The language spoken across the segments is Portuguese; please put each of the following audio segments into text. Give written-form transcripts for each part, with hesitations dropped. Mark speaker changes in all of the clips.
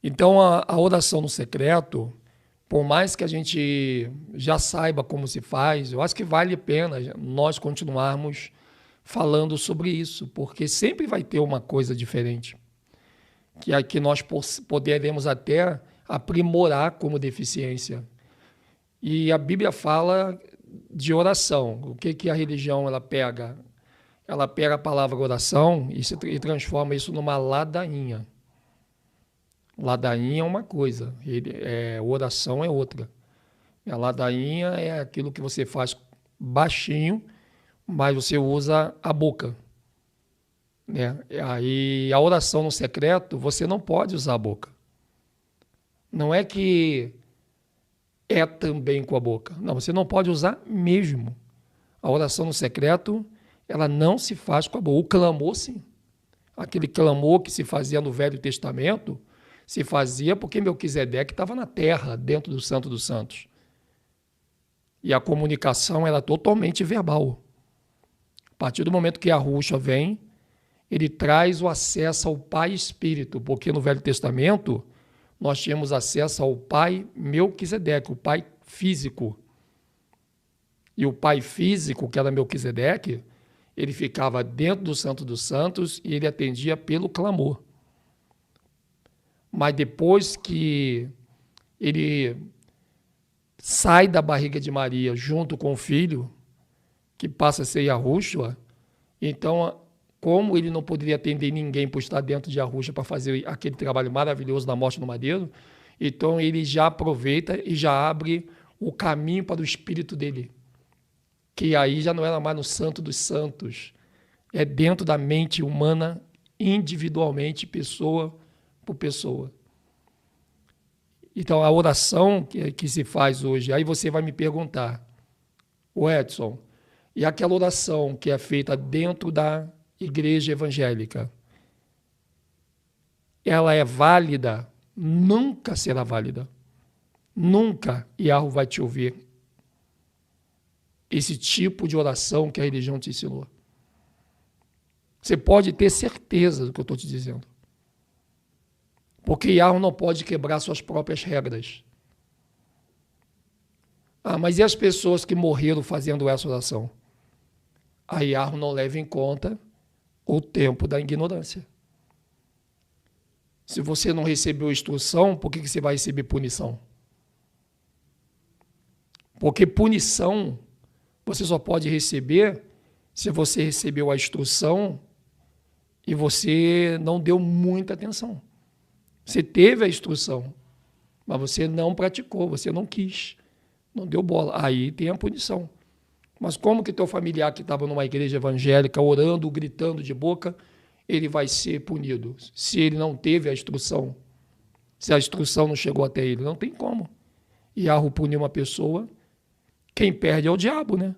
Speaker 1: Então, a oração no secreto, por mais que a gente já saiba como se faz, eu acho que vale a pena nós continuarmos falando sobre isso, porque sempre vai ter uma coisa diferente, que aqui nós poderemos até aprimorar como deficiência. E a Bíblia fala de oração. O que, que a religião ela pega? Ela pega a palavra oração e transforma isso numa ladainha. Ladainha é uma coisa, oração é outra. A ladainha é aquilo que você faz baixinho, mas você usa a boca, né? Aí a oração no secreto, você não pode usar a boca. Não é que é também com a boca. Não, você não pode usar mesmo. A oração no secreto, ela não se faz com a boca. O clamor, sim. Aquele clamor que se fazia no Velho Testamento, se fazia porque Melquisedeque estava na terra, dentro do Santo dos Santos. E a comunicação era totalmente verbal. A partir do momento que Yahushua vem, ele traz o acesso ao Pai Espírito, porque no Velho Testamento nós tínhamos acesso ao Pai Melquisedeque, o Pai físico. E o Pai físico, que era Melquisedeque, ele ficava dentro do Santo dos Santos e ele atendia pelo clamor. Mas depois que ele sai da barriga de Maria junto com o filho, que passa a ser Yahushua, então, como ele não poderia atender ninguém por estar dentro de Yahushua para fazer aquele trabalho maravilhoso da morte no madeiro, então ele já aproveita e já abre o caminho para o espírito dele, que aí já não era mais no Santo dos Santos, é dentro da mente humana, individualmente, pessoa por pessoa. Então, a oração que se faz hoje, aí você vai me perguntar, o Edson, e aquela oração que é feita dentro da igreja evangélica, ela é válida? Nunca será válida. Nunca Yahweh vai te ouvir esse tipo de oração que a religião te ensinou. Você pode ter certeza do que eu estou te dizendo. Porque Yahweh não pode quebrar suas próprias regras. Mas e as pessoas que morreram fazendo essa oração? A Yahweh não leva em conta o tempo da ignorância. Se você não recebeu instrução, por que você vai receber punição? Porque punição você só pode receber se você recebeu a instrução e você não deu muita atenção. Você teve a instrução, mas você não praticou, você não quis, não deu bola. Aí tem a punição. Mas como que teu familiar que estava numa igreja evangélica, orando, gritando de boca, ele vai ser punido? Se ele não teve a instrução, se a instrução não chegou até ele, não tem como. Yahweh puniu uma pessoa, quem perde é o diabo, né?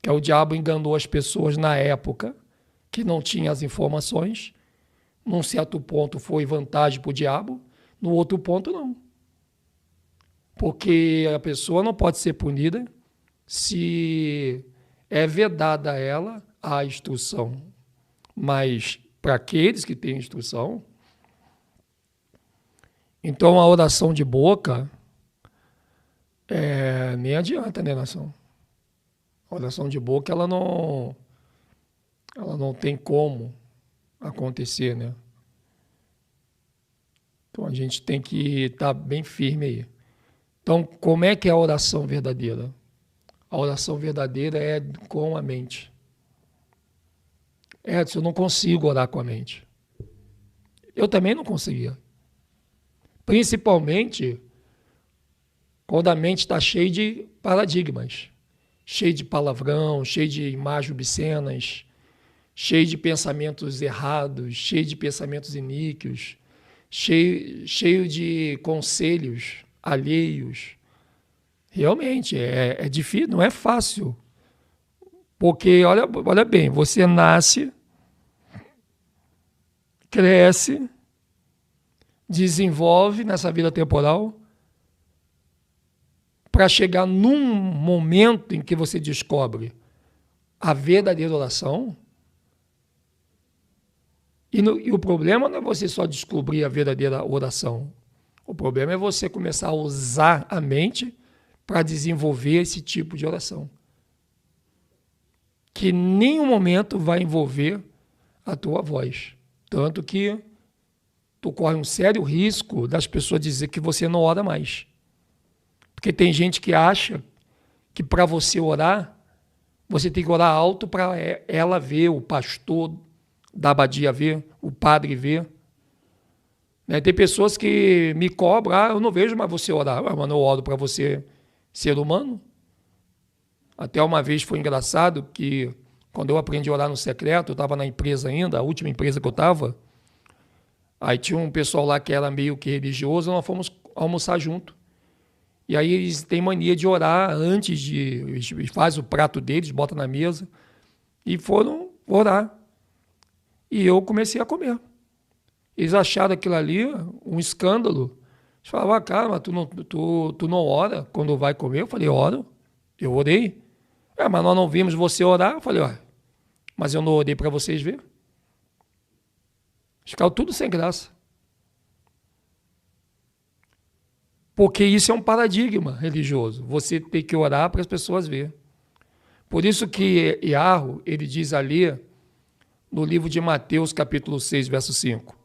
Speaker 1: Que o diabo enganou as pessoas na época, que não tinha as informações. Num certo ponto foi vantagem para o diabo, no outro ponto não. Porque a pessoa não pode ser punida se é vedada a ela a instrução. Mas para aqueles que têm instrução, então a oração de boca nem adianta, né, nação? A oração de boca ela não tem como acontecer, né? Então a gente tem que estar bem firme aí. Então, como é que é a oração verdadeira? A oração verdadeira é com a mente. Edson, eu não consigo orar com a mente. Eu também não conseguia. Principalmente quando a mente está cheia de paradigmas, cheia de palavrão, cheia de imagens obscenas, cheio de pensamentos errados, cheio de pensamentos iníquos, cheio de conselhos alheios. Realmente, é difícil, não é fácil. Porque, olha bem, você nasce, cresce, desenvolve nessa vida temporal, para chegar num momento em que você descobre a verdadeira oração. E o problema não é você só descobrir a verdadeira oração. O problema é você começar a usar a mente para desenvolver esse tipo de oração. Que em nenhum momento vai envolver a tua voz. Tanto que tu corre um sério risco das pessoas dizer que você não ora mais. Porque tem gente que acha que para você orar, você tem que orar alto para ela ver, o pastor da abadia ver, o padre ver. Tem pessoas que me cobram, eu não vejo mais você orar. Mas eu oro para você, ser humano. Até uma vez foi engraçado que quando eu aprendi a orar no secreto, eu estava na empresa ainda, a última empresa que eu estava, aí tinha um pessoal lá que era meio que religioso, nós fomos almoçar junto. E aí eles têm mania de orar antes eles fazem o prato deles, botam na mesa, e foram orar. E eu comecei a comer. Eles acharam aquilo ali um escândalo. Eles falavam, cara, mas tu não ora quando vai comer? Eu falei, oro. Eu orei. Mas nós não vimos você orar. Eu falei, mas eu não orei para vocês verem. Ficaram tudo sem graça. Porque isso é um paradigma religioso. Você tem que orar para as pessoas verem. Por isso que Iarro, ele diz ali, no livro de Mateus, capítulo 6, verso 5.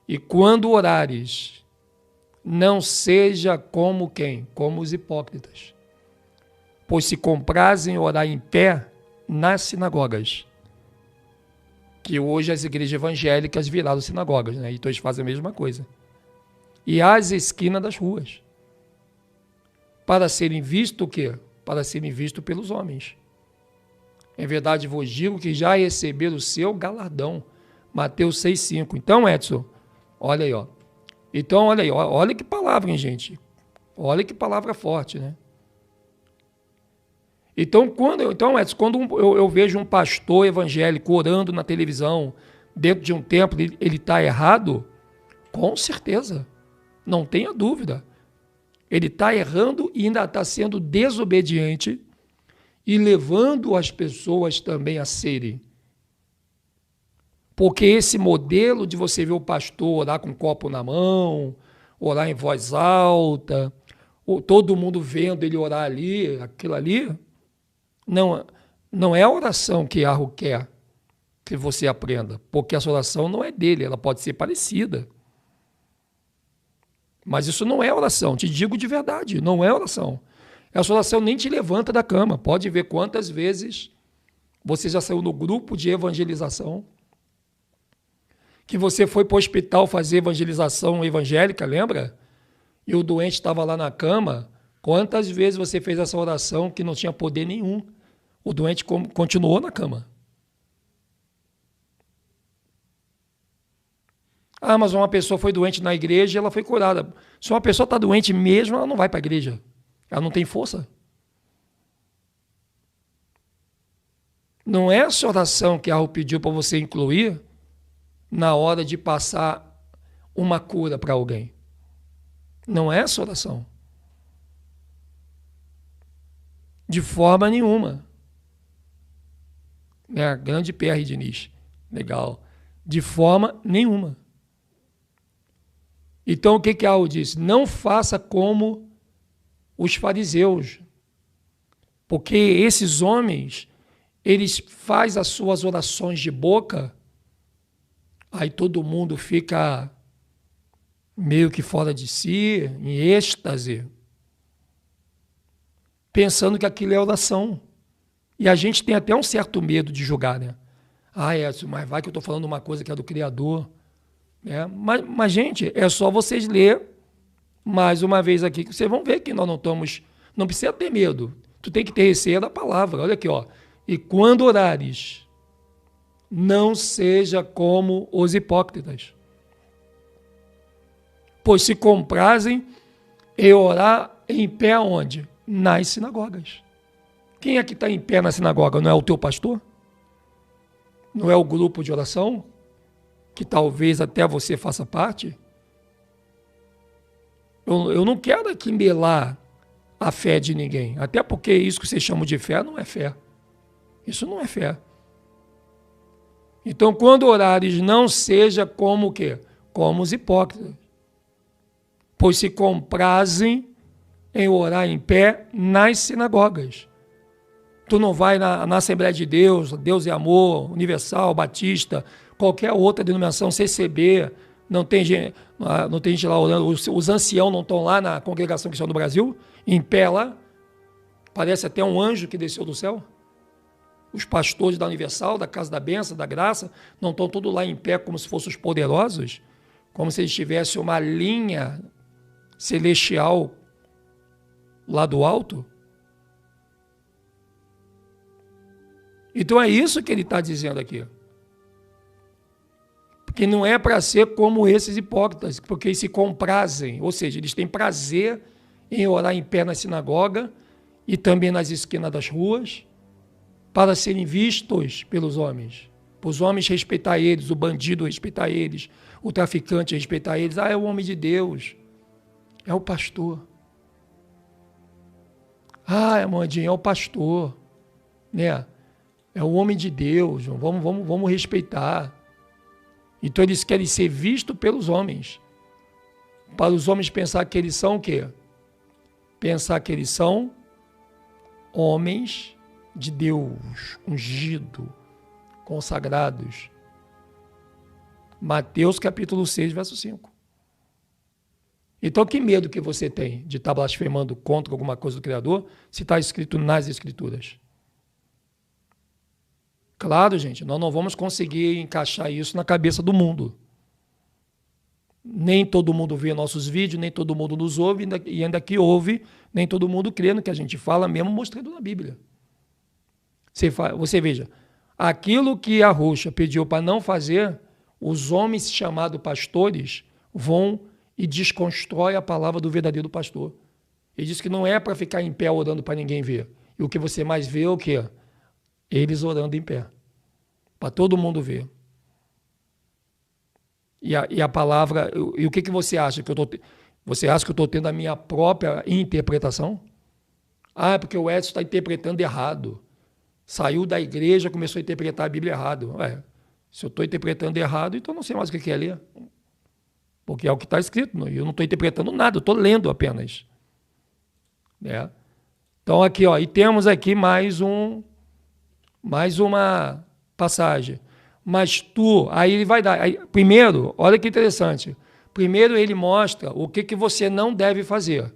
Speaker 1: E quando orares, não seja como quem? Como os hipócritas. Pois se comprazem orar em pé nas sinagogas, que hoje as igrejas evangélicas viraram sinagogas, né? Então eles fazem a mesma coisa. E às esquinas das ruas, para serem vistos o quê? Para serem vistos pelos homens. Em verdade vos digo que já receberam o seu galardão. Mateus 6,5. Então, Edson, olha aí, ó. Então, olha aí, olha que palavra, hein, gente? Olha que palavra forte, né? Então, Edson, quando eu vejo um pastor evangélico orando na televisão, dentro de um templo, ele está errado? Com certeza. Não tenha dúvida. Ele está errando e ainda está sendo desobediente e levando as pessoas também a serem. Porque esse modelo de você ver o pastor orar com um copo na mão, orar em voz alta, ou todo mundo vendo ele orar ali, aquilo ali, não é a oração que Iarro quer que você aprenda, porque essa oração não é dele, ela pode ser parecida. Mas isso não é oração, te digo de verdade, não é oração. Essa oração nem te levanta da cama. Pode ver quantas vezes você já saiu no grupo de evangelização, que você foi para o hospital fazer evangelização evangélica, lembra? E o doente estava lá na cama. Quantas vezes você fez essa oração que não tinha poder nenhum? O doente continuou na cama. Mas uma pessoa foi doente na igreja e ela foi curada. Se uma pessoa está doente mesmo, ela não vai para a igreja. Ela não tem força. Não é essa oração que Iarro pediu para você incluir na hora de passar uma cura para alguém. Não é essa oração. De forma nenhuma. É, grande PR Diniz. Legal. De forma nenhuma. Então, o que Iarro disse? Não faça como os fariseus. Porque esses homens, eles fazem as suas orações de boca, aí todo mundo fica meio que fora de si, em êxtase, pensando que aquilo é oração. E a gente tem até um certo medo de julgar, né? Edson, mas vai que eu estou falando uma coisa que é do Criador. Mas, gente, é só vocês lerem mais uma vez aqui, que vocês vão ver que nós não estamos... Não precisa ter medo. Tu tem que ter receio da palavra. Olha aqui, ó. E quando orares, não seja como os hipócritas, pois se comprazem em orar em pé onde? Nas sinagogas. Quem é que está em pé na sinagoga? Não é o teu pastor? Não é o grupo de oração? Que talvez até você faça parte? Eu não quero aqui melar a fé de ninguém. Até porque isso que vocês chamam de fé não é fé. Isso não é fé. Então, quando orares, não seja como o quê? Como os hipócritas, pois se comprazem em orar em pé nas sinagogas. Tu não vai na Assembleia de Deus, Deus é Amor, Universal, Batista, qualquer outra denominação, CCB, não tem gente lá orando, os anciãos não estão lá na Congregação Cristã do Brasil, em pé lá, parece até um anjo que desceu do céu. Os pastores da Universal, da Casa da Bênção, da Graça, não estão todos lá em pé como se fossem os poderosos, como se eles tivessem uma linha celestial lá do alto. Então é isso que ele está dizendo aqui. Porque não é para ser como esses hipócritas, porque eles se comprazem, ou seja, eles têm prazer em orar em pé na sinagoga e também nas esquinas das ruas, para serem vistos pelos homens. Para os homens respeitar eles, o bandido respeitar eles, o traficante respeitar eles. Ah, é o homem de Deus, é o pastor. Ah, Amandinha, é o pastor, né? É o homem de Deus, vamos respeitar. Então eles querem ser vistos pelos homens. Para os homens pensar que eles são o quê? Pensar que eles são homens de Deus, ungidos, consagrados. Mateus capítulo 6, verso 5. Então que medo que você tem de estar blasfemando contra alguma coisa do Criador se está escrito nas Escrituras? Claro, gente, nós não vamos conseguir encaixar isso na cabeça do mundo. Nem todo mundo vê nossos vídeos, nem todo mundo nos ouve, e ainda que ouve, nem todo mundo crê no que a gente fala, mesmo mostrando na Bíblia. Você veja, aquilo que a Roxa pediu para não fazer, os homens chamados pastores vão e desconstrói a palavra do verdadeiro pastor. Ele diz que não é para ficar em pé orando para ninguém ver. E o que você mais vê é o quê? Eles orando em pé, para todo mundo ver. E a palavra, e o que você acha? Você acha que eu estou tendo a minha própria interpretação? Ah, é porque o Edson está interpretando errado. Saiu da igreja, começou a interpretar a Bíblia errado. Se eu estou interpretando errado, então não sei mais o que é ler. Porque é o que está escrito, eu não estou interpretando nada, eu estou lendo apenas. Né? Então aqui, ó, e temos aqui mais uma passagem. Mas tu, aí ele vai dar. Primeiro, olha que interessante. Primeiro ele mostra o que você não deve fazer.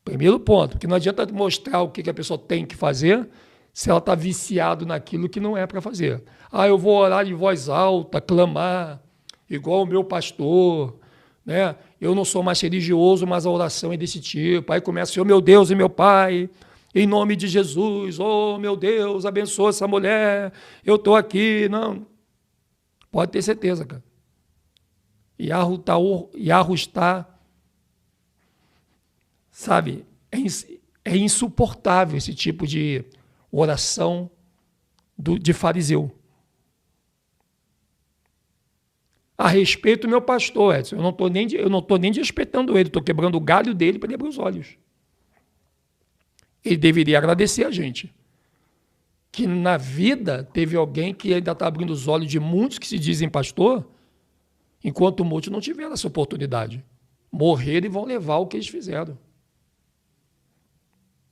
Speaker 1: Primeiro ponto, porque não adianta mostrar o que a pessoa tem que fazer se ela está viciado naquilo que não é para fazer. Eu vou orar de voz alta, clamar, igual o meu pastor, né? Eu não sou mais religioso, mas a oração é desse tipo. Aí começa, Senhor, meu Deus e meu Pai, em nome de Jesus, oh meu Deus, abençoa essa mulher, eu estou aqui. Não, pode ter certeza, cara. Yahoo está, sabe, é insuportável esse tipo de oração de fariseu. A respeito do meu pastor, Edson, eu não estou nem desrespeitando ele, estou quebrando o galho dele para ele abrir os olhos. Ele deveria agradecer a gente. Que na vida teve alguém que ainda está abrindo os olhos de muitos que se dizem pastor, enquanto muitos não tiveram essa oportunidade. Morreram e vão levar o que eles fizeram.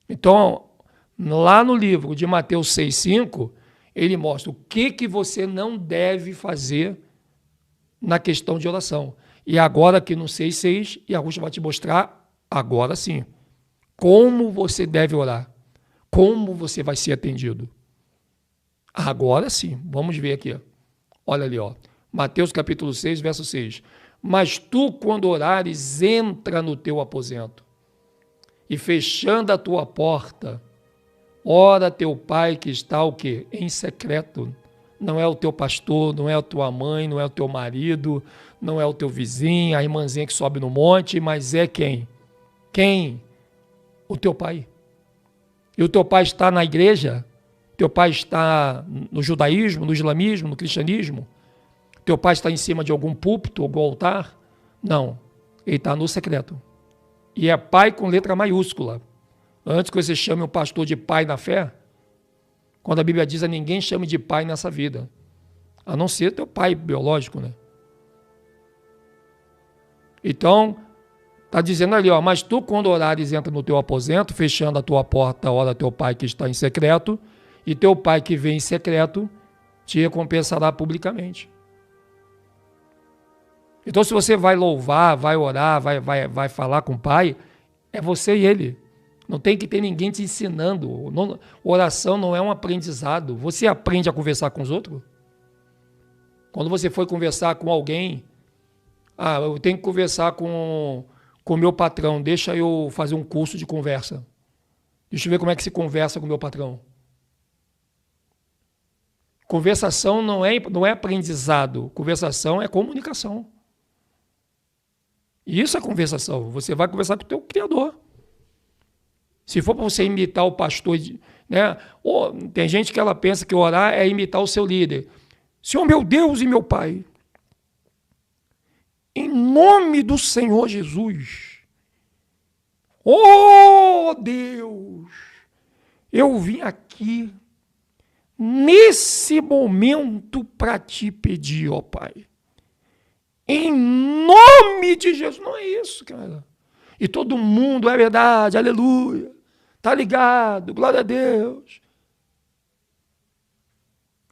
Speaker 1: Então, lá no livro de Mateus 6,5, ele mostra o que você não deve fazer na questão de oração. E agora aqui no 6,6, e a Rússia vai te mostrar, agora sim, como você deve orar, como você vai ser atendido. Agora sim, vamos ver aqui. Olha ali, ó. Mateus capítulo 6, verso 6. Mas tu, quando orares, entra no teu aposento, e fechando a tua porta, ora teu pai que está o quê? Em secreto. Não é o teu pastor, não é a tua mãe, não é o teu marido, não é o teu vizinho, a irmãzinha que sobe no monte, mas é quem? Quem? O teu pai. E o teu pai está na igreja? Teu pai está no judaísmo, no islamismo, no cristianismo? Teu pai está em cima de algum púlpito, algum altar? Não. Ele está no secreto. E é pai com letra maiúscula. Antes que você chame o pastor de pai na fé, Quando a Bíblia diz a ninguém chame de pai nessa vida, a não ser teu pai biológico, né? Então, está dizendo ali, ó, mas tu quando orares entra no teu aposento, fechando a tua porta, ora teu pai que está em secreto, e teu pai que vem em secreto te recompensará publicamente. Então, se você vai louvar, vai orar, vai falar com o pai, é você e ele. Não tem que ter ninguém te ensinando. Oração não é um aprendizado. Você aprende a conversar com os outros? Quando você foi conversar com alguém, eu tenho que conversar com o meu patrão, deixa eu fazer um curso de conversa. Deixa eu ver como é que se conversa com o meu patrão. Conversação não é aprendizado, conversação é comunicação. Isso é conversação. Você vai conversar com o teu Criador. Se for para você imitar o pastor, né? Tem gente que ela pensa que orar é imitar o seu líder. Senhor meu Deus e meu Pai, em nome do Senhor Jesus, oh Deus, eu vim aqui nesse momento para te pedir, ó Pai. Em nome de Jesus. Não é isso, cara. E todo mundo, é verdade, aleluia. Tá ligado, glória a Deus.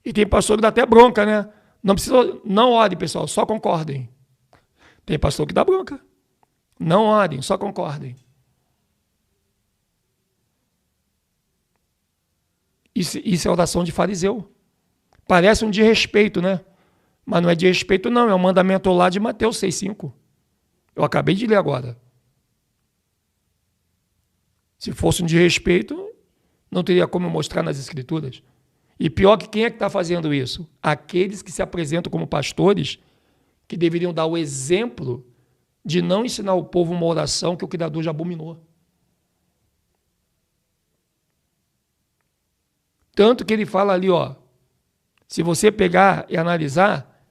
Speaker 1: E tem pastor que dá até bronca, né? Não orem, pessoal, só concordem. Tem pastor que dá bronca. Não orem, só concordem. Isso é oração de fariseu. Parece um desrespeito, né? Mas não é de respeito, não. É um mandamento lá de Mateus 6,5. Eu acabei de ler agora. Se fosse um desrespeito, não teria como mostrar nas Escrituras. E pior que quem é que está fazendo isso? Aqueles que se apresentam como pastores, que deveriam dar o exemplo de não ensinar o povo uma oração que o Criador já abominou. Tanto que ele fala ali, ó, se você pegar e analisar,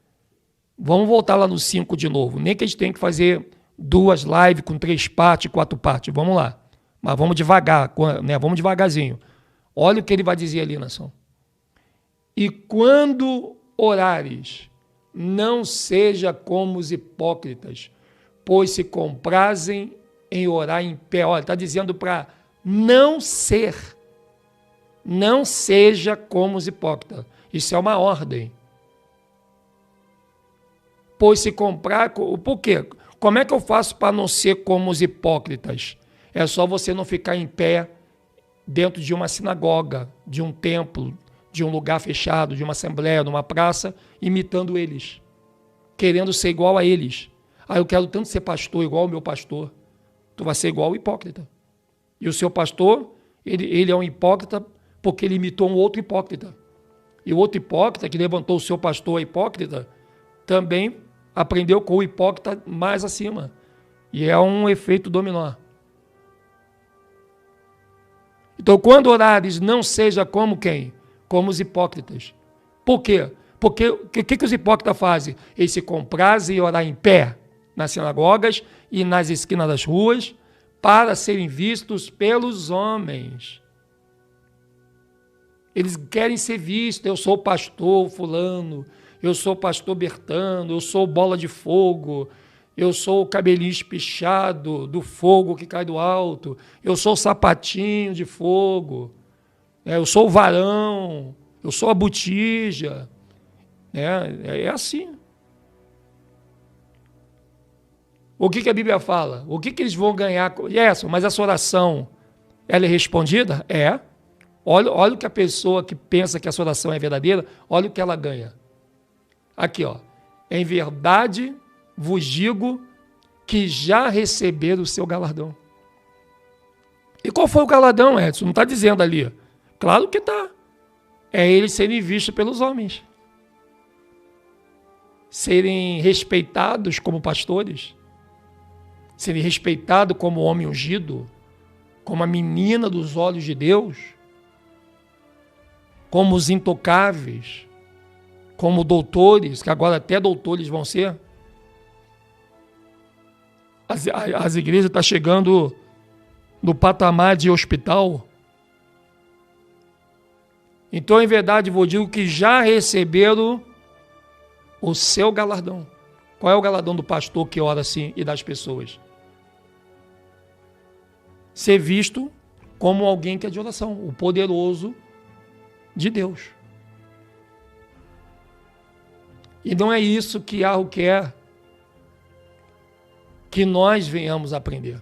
Speaker 1: vamos voltar lá no 5 de novo. Nem que a gente tenha que fazer 2 lives com 3 partes, 4 partes. Vamos lá. Mas vamos devagar, né? Vamos devagarzinho. Olha o que ele vai dizer ali, nação. E quando orares, não seja como os hipócritas, pois se comprazem em orar em pé. Olha, está dizendo para não ser. Não seja como os hipócritas. Isso é uma ordem. Pois se comprar... Por quê? Como é que eu faço para não ser como os hipócritas? É só você não ficar em pé dentro de uma sinagoga, de um templo, de um lugar fechado, de uma assembleia, numa praça, imitando eles, querendo ser igual a eles. Eu quero tanto ser pastor, igual ao meu pastor. Tu vai ser igual ao hipócrita. E o seu pastor, ele é um hipócrita porque ele imitou um outro hipócrita. E o outro hipócrita, que levantou o seu pastor hipócrita, também aprendeu com o hipócrita mais acima. E é um efeito dominó. Então, quando orares, não seja como quem? Como os hipócritas. Por quê? Porque o que os hipócritas fazem? Eles se comprazem em orar em pé nas sinagogas e nas esquinas das ruas para serem vistos pelos homens. Eles querem ser vistos. Eu sou o pastor fulano, eu sou o pastor Bertano, eu sou bola de fogo, eu sou o cabelinho espichado do fogo que cai do alto, eu sou o sapatinho de fogo, eu sou o varão, eu sou a botija. É assim. O que a Bíblia fala? O que eles vão ganhar? Mas essa oração, ela é respondida? É. Olha o que a pessoa que pensa que essa oração é verdadeira, olha o que ela ganha. Aqui, ó. Em verdade vos digo que já receberam o seu galardão. E qual foi o galardão, Edson? Não está dizendo ali. Claro que está. É eles serem vistos pelos homens. Serem respeitados como pastores. Serem respeitados como homem ungido. Como a menina dos olhos de Deus. Como os intocáveis. Como doutores, que agora até doutores vão ser. As igrejas estão chegando no patamar de hospital. Então, em verdade, vos digo que já receberam o seu galardão. Qual é o galardão do pastor que ora assim e das pessoas? Ser visto como alguém que é de oração, o poderoso de Deus. E não é isso que Arro quer que nós venhamos aprender.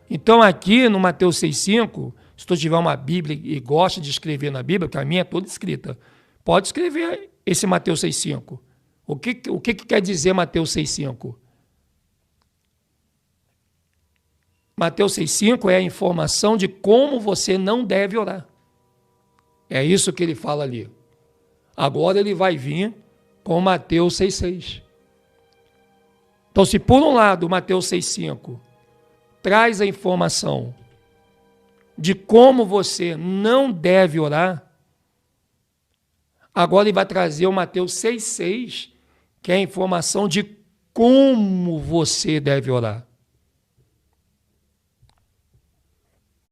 Speaker 1: Então aqui no Mateus 6,5, se tu tiver uma Bíblia e gosta de escrever na Bíblia, que a minha é toda escrita, pode escrever esse Mateus 6,5. O que quer dizer Mateus 6,5? Mateus 6,5 é a informação de como você não deve orar. É isso que ele fala ali. Agora ele vai vir com Mateus 6,6. Então, se por um lado Mateus 6,5 traz a informação de como você não deve orar, agora ele vai trazer o Mateus 6,6, que é a informação de como você deve orar.